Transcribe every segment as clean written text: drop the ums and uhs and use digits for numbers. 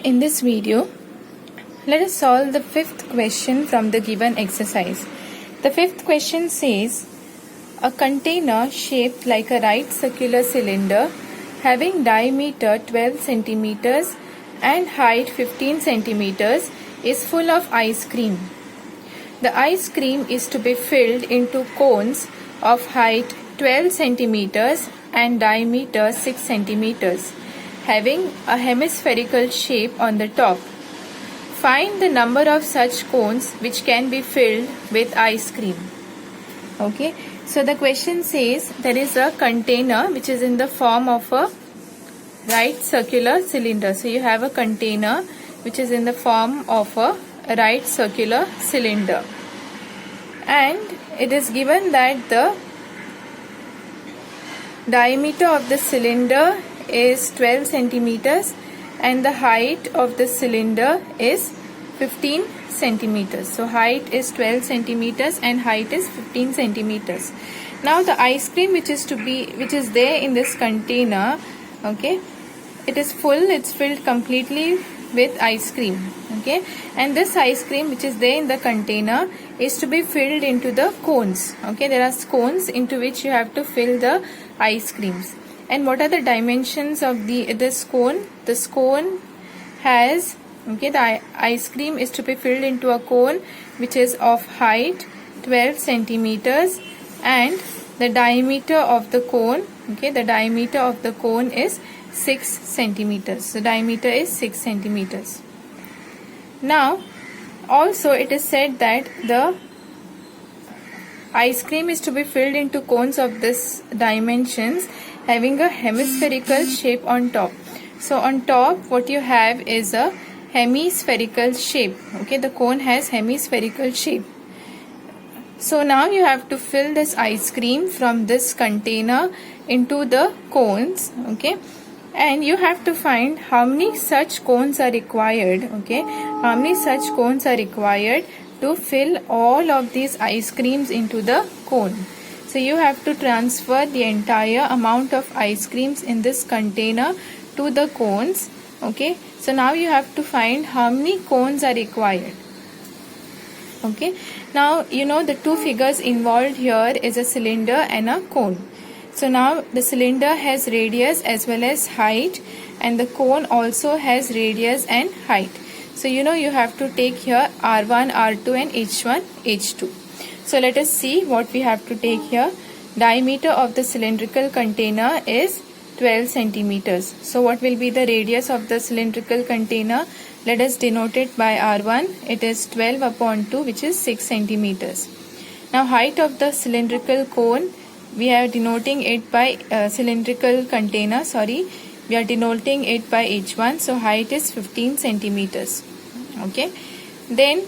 In this video, let us solve the fifth question from the given exercise. The fifth question says, a container shaped like a right circular cylinder having diameter 12 centimeters and height 15 centimeters is full of ice cream. The ice cream is to be filled into cones of height 12 centimeters and diameter 6 centimeters, having a hemispherical shape on the top. Find the number of such cones which can be filled with ice cream. Okay, so the question says there is a container which is in the form of a right circular cylinder. So you have a container which is in the form of a right circular cylinder, and it is given that the diameter of the cylinder is 12 centimeters and the height of the cylinder is 15 centimeters. So height is 12 centimeters and height is 15 centimeters. Now the ice cream which is there in this container, okay, it is full, it's filled completely with ice cream, okay, and this ice cream which is there in the container is to be filled into the cones. Okay, there are cones into which you have to fill the ice creams. And what are the dimensions of this cone? This cone has, okay, the ice cream is to be filled into a cone which is of height 12 centimeters and the diameter of the cone, okay, the diameter of the cone is 6 centimeters. The diameter is 6 centimeters. Now, also it is said that the ice cream is to be filled into cones of this dimensions having a hemispherical shape on top. So on top what you have is a hemispherical shape. Okay, the cone has hemispherical shape. So now you have to fill this ice cream from this container into the cones, okay, and you have to find how many such cones are required, okay, how many such cones are required to fill all of these ice creams into the cone. So you have to transfer the entire amount of ice creams in this container to the cones, okay. So now you have to find how many cones are required. Okay, now you know the two figures involved here is a cylinder and a cone. So now the cylinder has radius as well as height, and the cone also has radius and height. So you know you have to take here R1, R2 and H1, H2. So let us see what we have to take here. Diameter of the cylindrical container is 12 centimeters. So what will be the radius of the cylindrical container? Let us denote it by R1. It is 12 upon 2, which is 6 centimeters. Now height of the cylindrical cone, we are denoting it by cylindrical container, we are denoting it by H1. So height is 15 centimeters. Okay. Then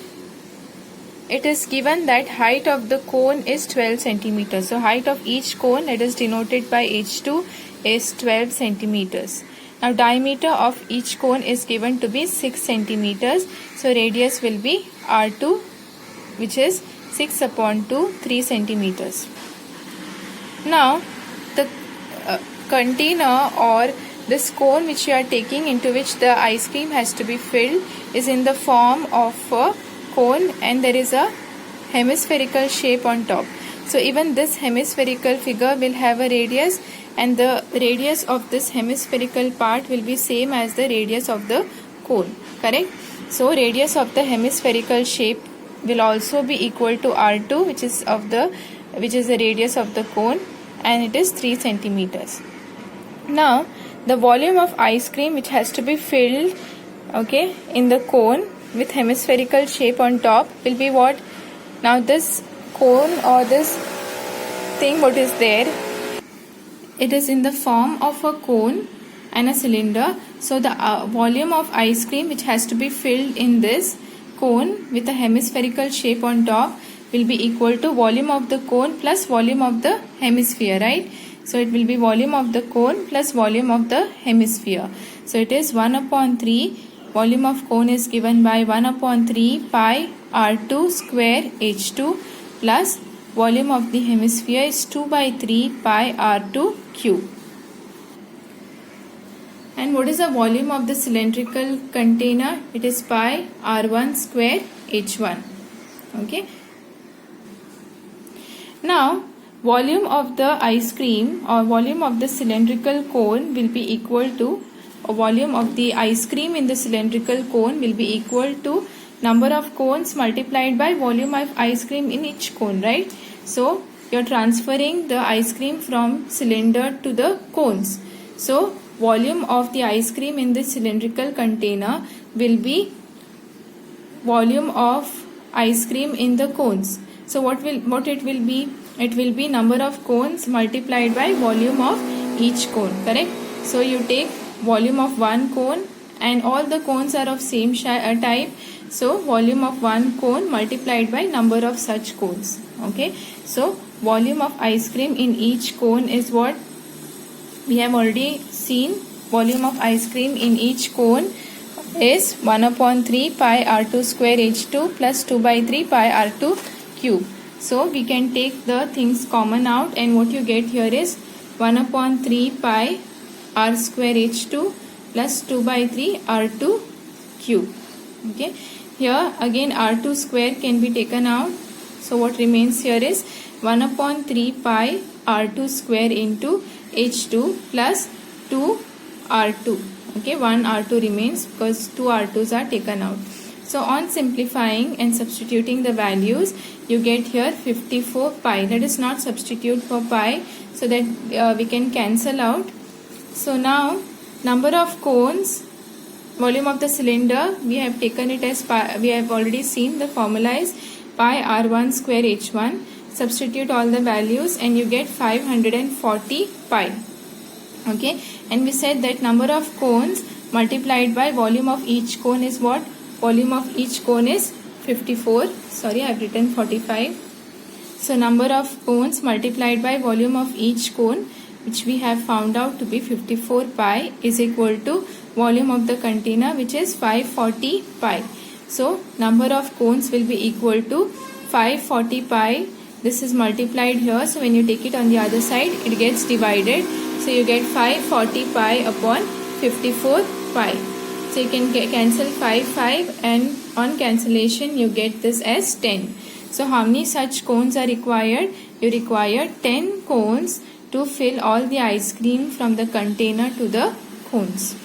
it is given that height of the cone is 12 centimeters. So height of each cone, that is denoted by H2, is 12 centimeters. Now diameter of each cone is given to be 6 centimeters. So radius will be R2, which is 6 upon 2, 3 centimeters. Now the container or this cone which you are taking into which the ice cream has to be filled is in the form of a cone, and there is a hemispherical shape on top. So even this hemispherical figure will have a radius, and the radius of this hemispherical part will be same as the radius of the cone, correct? So radius of the hemispherical shape will also be equal to R2, which is the radius of the cone, and it is 3 centimeters. Now the volume of ice cream which has to be filled, okay, in the cone with hemispherical shape on top will be what? Now this cone or this thing what is there, it is in the form of a cone and a cylinder. So the volume of ice cream which has to be filled in this cone with a hemispherical shape on top will be equal to volume of the cone plus volume of the hemisphere, right? So it will be volume of the cone plus volume of the hemisphere. So it is 1 upon 3. Volume of cone is given by 1 upon 3 pi R2 square H2 plus volume of the hemisphere is 2 by 3 pi R2 cube. And what is the volume of the cylindrical container? It is pi r1 square h1. Okay. Now, volume of the ice cream or volume of the cylindrical cone will be equal to, or volume of the ice cream in the cylindrical cone will be equal to number of cones multiplied by volume of ice cream in each cone, right? So, you are transferring the ice cream from cylinder to the cones. So, volume of the ice cream in the cylindrical container will be volume of ice cream in the cones. So what it will be? It will be number of cones multiplied by volume of each cone, correct? So you take volume of one cone and all the cones are of same type. So volume of one cone multiplied by number of such cones. Okay. So volume of ice cream in each cone is what? We have already seen. Volume of ice cream in each cone is 1/3 pi r2 square h2 plus 2/3 pi r2 cube. So we can take the things common out, and what you get here is 1/3 pi r square h2 plus 2/3 r2 cube. Okay. Here again r2 square can be taken out. So what remains here is 1/3 pi r2 square into h2 plus 2 r2. Okay, 1 r2 remains because 2 r2s are taken out. So on simplifying and substituting the values, you get here 54 pi. Let us not substitute for pi so that we can cancel out. So now number of cones, volume of the cylinder, we have taken it as pi. We have already seen the formula is pi r1 square h1. Substitute all the values and you get 540 pi. Okay, and we said that number of cones multiplied by volume of each cone is what? Volume of each cone is 54. Sorry, I have written 45. So number of cones multiplied by volume of each cone, which we have found out to be 54 pi, is equal to volume of the container, which is 540 pi. So number of cones will be equal to 540 pi. This is multiplied here, so when you take it on the other side, it gets divided. So you get 540 pi upon 54 pi. So you can cancel 5 and on cancellation you get this as 10. So how many such cones are required? You require 10 cones to fill all the ice cream from the container to the cones.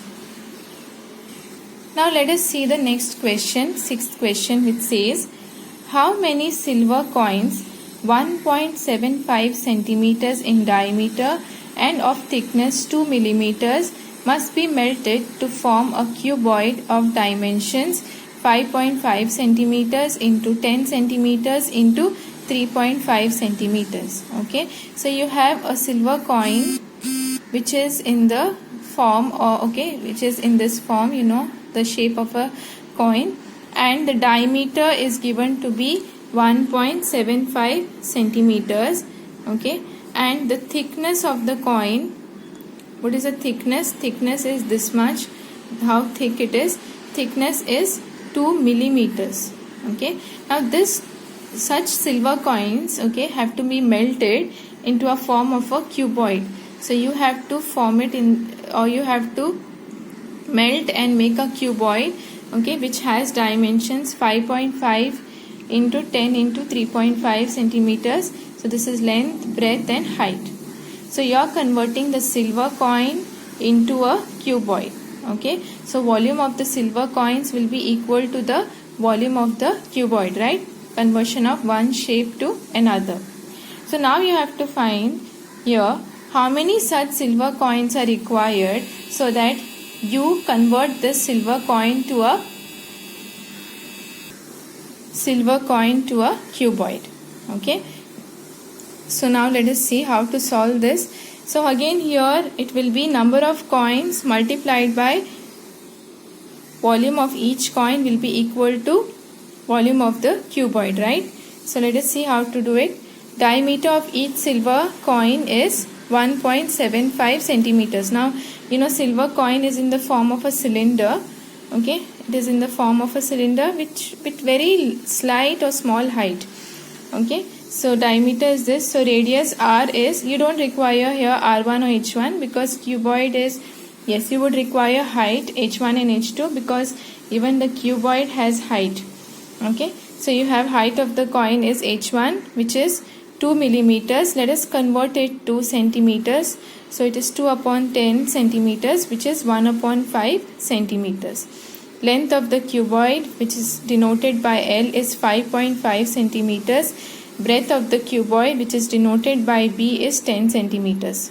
Now let us see the next question, sixth question, which says, how many silver coins 1.75 centimeters in diameter and of thickness 2 millimeters must be melted to form a cuboid of dimensions 5.5 centimeters into 10 centimeters into 3.5 centimeters. Okay, so you have a silver coin which is in the form, or which is in this form, the shape of a coin, and the diameter is given to be 1.75 centimeters. Okay, and the thickness of the coin, what is the thickness? Thickness is this much. How thick it is? Thickness is 2 millimeters. Okay, now such silver coins have to be melted into a form of a cuboid. So you have to form it in, or you have to melt and make a cuboid, which has dimensions 5.5 into 10 into 3.5 centimeters. So this is length, breadth and height. So you are converting the silver coin into a cuboid. Okay, so volume of the silver coins will be equal to the volume of the cuboid, right? Conversion of one shape to another. So now you have to find here how many such silver coins are required so that you convert this silver coin to a cuboid. Okay, so now let us see how to solve this. So again here it will be number of coins multiplied by volume of each coin will be equal to volume of the cuboid, right? So let us see how to do it. Diameter of each silver coin is 1.75 centimeters. Now silver coin is in the form of a cylinder. Okay, it is in the form of a cylinder which with very slight or small height. Okay, so diameter is this. So radius r is, you don't require here r1 or h1 because cuboid is Yes, you would require height h1 and h2 because even the cuboid has height. Okay, so you have height of the coin is h1, which is 2 millimeters. Let us convert it to centimeters. So it is 2 upon 10 centimeters, which is 1 upon 5 centimeters. Length of the cuboid, which is denoted by L, is 5.5 centimeters. Breadth of the cuboid, which is denoted by B, is 10 centimeters.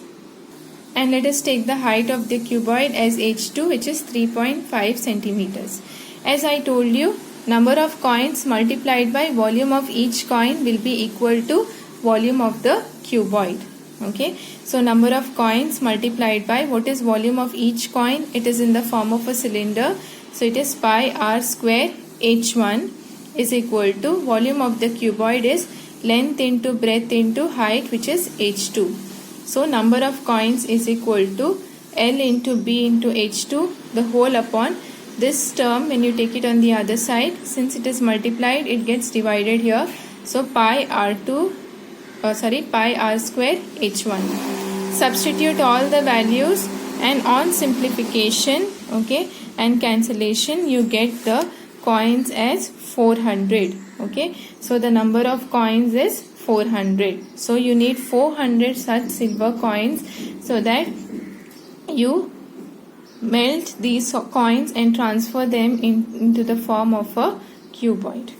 And let us take the height of the cuboid as h2, which is 3.5 centimeters. As I told you, number of coins multiplied by volume of each coin will be equal to volume of the cuboid. Okay, so number of coins multiplied by what is volume of each coin? It is in the form of a cylinder. So it is pi r square h1 is equal to volume of the cuboid is length into breadth into height, which is h2. So number of coins is equal to L into B into h2, the whole upon this term. When you take it on the other side, since it is multiplied, it gets divided here. So pi r square h1. Substitute all the values, and on simplification, okay, and cancellation, you get the coins as 400. Okay, so the number of coins is 400. So you need 400 such silver coins so that you melt these coins and transfer them into the form of a cuboid.